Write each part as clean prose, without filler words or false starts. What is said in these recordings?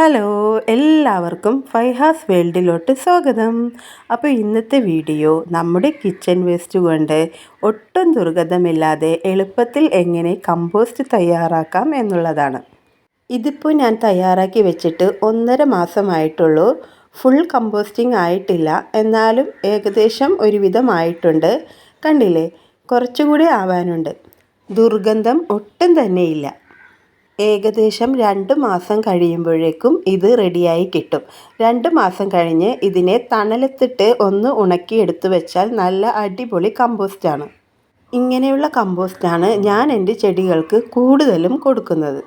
Hello, എല്ലാവർക്കും ഫൈഹാസ് വേൾഡിലോട്ട് സ്വാഗതം. അപ്പോൾ ഇന്നത്തെ വീഡിയോ നമ്മുടെ കിച്ചൺ വേസ്റ്റ് കൊണ്ട് ഒട്ടും ദുർഗന്ധമില്ലാതെ എളുപ്പത്തിൽ എങ്ങനെ കമ്പോസ്റ്റ് തയ്യാറാക്കാം എന്നുള്ളതാണ്. ഇതിപ്പോൾ ഞാൻ തയ്യാറാക്കി വെച്ചിട്ട് 1.5 മാസമായിട്ടുള്ളൂ. ഫുൾ കമ്പോസ്റ്റിംഗ് ആയിട്ടില്ല, എന്നാലും ഏകദേശം ഒരുവിധമായിട്ടുണ്ട്. കണ്ടില്ലേ, കുറച്ചുകൂടി ആവാനുണ്ട്. ദുർഗന്ധം ഒട്ടും തന്നെയില്ല. ഏകദേശം 2 മാസം കഴിയുമ്പോഴേക്കും ഇത് റെഡിയായി കിട്ടും. 2 മാസം കഴിഞ്ഞ് ഇതിനെ തണലത്തിട്ട് ഒന്ന് ഉണക്കിയെടുത്ത് വെച്ചാൽ നല്ല അടിപൊളി കമ്പോസ്റ്റാണ്. ഇങ്ങനെയുള്ള കമ്പോസ്റ്റാണ് ഞാൻ എൻ്റെ ചെടികൾക്ക് കൂടുതലും കൊടുക്കുന്നത്.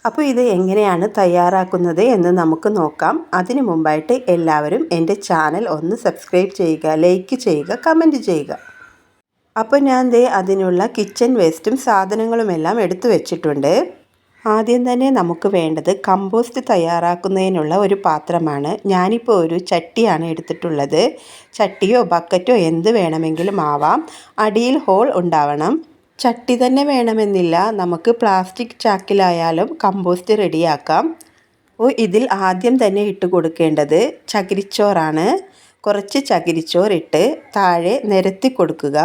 അപ്പോൾ ഇത് എങ്ങനെയാണ് തയ്യാറാക്കുന്നത് എന്ന് നമുക്ക് നോക്കാം. അതിനു മുമ്പായിട്ട് എല്ലാവരും എൻ്റെ ചാനൽ ഒന്ന് സബ്സ്ക്രൈബ് ചെയ്യുക, ലൈക്ക് ചെയ്യുക, കമൻറ്റ് ചെയ്യുക. അപ്പോൾ ഞാൻ അതിനുള്ള കിച്ചൺ വേസ്റ്റും സാധനങ്ങളുമെല്ലാം എടുത്തു വെച്ചിട്ടുണ്ട്. ആദ്യം തന്നെ നമുക്ക് വേണ്ടത് കമ്പോസ്റ്റ് തയ്യാറാക്കുന്നതിനുള്ള ഒരു പാത്രമാണ്. ഞാനിപ്പോൾ ഒരു ചട്ടിയാണ് എടുത്തിട്ടുള്ളത്. ചട്ടിയോ ബക്കറ്റോ എന്ത് വേണമെങ്കിലും ആവാം. അടിയിൽ ഹോൾ ഉണ്ടാവണം. ചട്ടി തന്നെ വേണമെന്നില്ല, നമുക്ക് പ്ലാസ്റ്റിക് ചാക്കിലായാലും കമ്പോസ്റ്റ് റെഡിയാക്കാം. ഇതിൽ ആദ്യം തന്നെ ഇട്ട് കൊടുക്കേണ്ടത് ചകിരിച്ചോറാണ്. കുറച്ച് ചകിരിച്ചോറിട്ട് താഴെ നിരത്തി കൊടുക്കുക.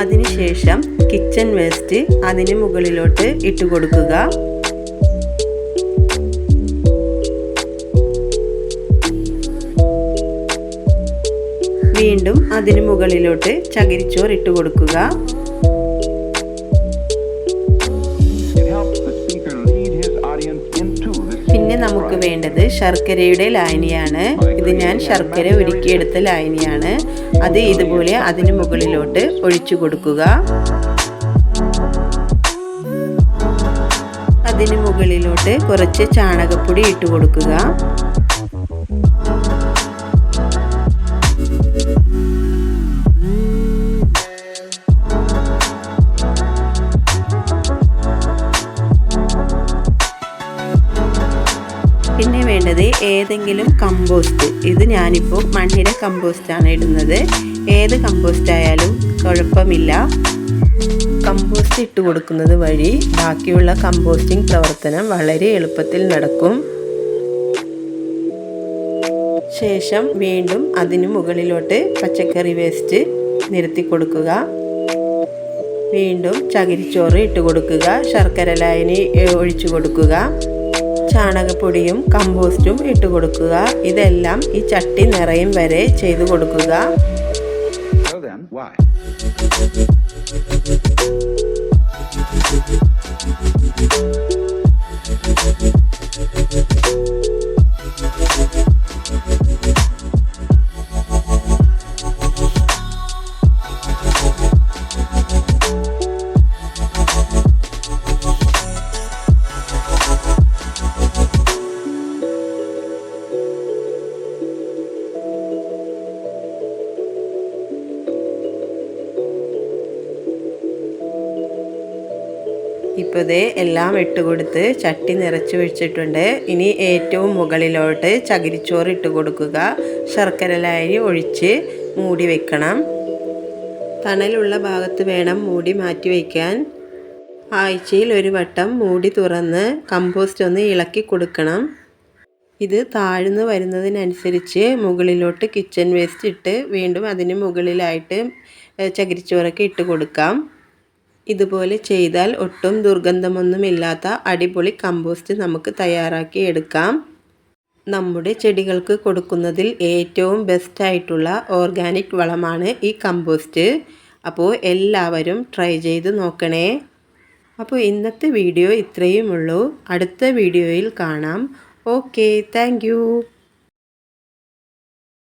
അതിനുശേഷം കിച്ചൺ വേസ്റ്റ് അതിന് മുകളിലോട്ട് ഇട്ട് കൊടുക്കുക. വീണ്ടും അതിന് മുകളിലോട്ട് ചകിരിച്ചോറ് ഇട്ട് കൊടുക്കുക. പിന്നെ നമുക്ക് വേണ്ടത് ശർക്കരയുടെ ലായനിയാണ്. ഇത് ഞാൻ ശർക്കര ഉരുക്കിയെടുത്ത ലായനിയാണ്. അത് ഇതുപോലെ അതിന് മുകളിലോട്ട് ഒഴിച്ചു കൊടുക്കുക. അതിന് മുകളിലോട്ട് കുറച്ച് ചാണകപ്പൊടി ഇട്ട് കൊടുക്കുക. പിന്നെ വേണ്ടത് ഏതെങ്കിലും കമ്പോസ്റ്റ്. ഇത് ഞാനിപ്പോൾ മണ്ണിര കമ്പോസ്റ്റാണ് ഇടുന്നത്. ഏത് കമ്പോസ്റ്റ് ആയാലും കുഴപ്പമില്ല. കമ്പോസ്റ്റ് ഇട്ട് കൊടുക്കുന്നത് വഴി ബാക്കിയുള്ള കമ്പോസ്റ്റിംഗ് പ്രവർത്തനം വളരെ എളുപ്പത്തിൽ നടക്കും. ശേഷം വീണ്ടും അതിന് മുകളിലോട്ട് പച്ചക്കറി വേസ്റ്റ് നിരത്തി കൊടുക്കുക. വീണ്ടും ചകിരിച്ചോറ് ഇട്ട് കൊടുക്കുക. ശർക്കര ലായനി ഒഴിച്ചു കൊടുക്കുക. ചാണകപ്പൊടിയും കമ്പോസ്റ്റും ഇട്ട് കൊടുക്കുക. ഇതെല്ലാം ഈ ചട്ടി നിറയും വരെ ചെയ്തു കൊടുക്കുക. ഇപ്പോൾ എല്ലാം ഇട്ട് കൊടുത്ത് ചട്ടി നിറച്ച് വെച്ചിട്ടുണ്ട്. ഇനി ഏറ്റവും മുകളിലോട്ട് ചകിരിച്ചോറ് ഇട്ട് കൊടുക്കുക. ശർക്കര ലായനി ഒഴിച്ച് മൂടി വെക്കണം. തണലുള്ള ഭാഗത്ത് വേണം മൂടി മാറ്റി വയ്ക്കാൻ. ആഴ്ചയിൽ ഒരു വട്ടം മൂടി തുറന്ന് കമ്പോസ്റ്റ് ഒന്ന് ഇളക്കി കൊടുക്കണം. ഇത് താഴ്ന്നു വരുന്നതിനനുസരിച്ച് മുകളിലോട്ട് കിച്ചൺ വേസ്റ്റ് ഇട്ട് വീണ്ടും അതിന് മുകളിലായിട്ട് ചകിരിച്ചോറൊക്കെ ഇട്ട് കൊടുക്കാം. ഇതുപോലെ ചെയ്താൽ ഒട്ടും ദുർഗന്ധമൊന്നുമില്ലാത്ത അടിപൊളി കമ്പോസ്റ്റ് നമുക്ക് തയ്യാറാക്കി എടുക്കാം. നമ്മുടെ ചെടികൾക്ക് കൊടുക്കുന്നതിൽ ഏറ്റവും ബെസ്റ്റായിട്ടുള്ള ഓർഗാനിക് വളമാണ് ഈ കമ്പോസ്റ്റ്. അപ്പോൾ എല്ലാവരും ട്രൈ ചെയ്ത് നോക്കണേ. അപ്പോൾ ഇന്നത്തെ വീഡിയോ ഇത്രയുമുള്ളൂ. അടുത്ത വീഡിയോയിൽ കാണാം. Okay, thank you.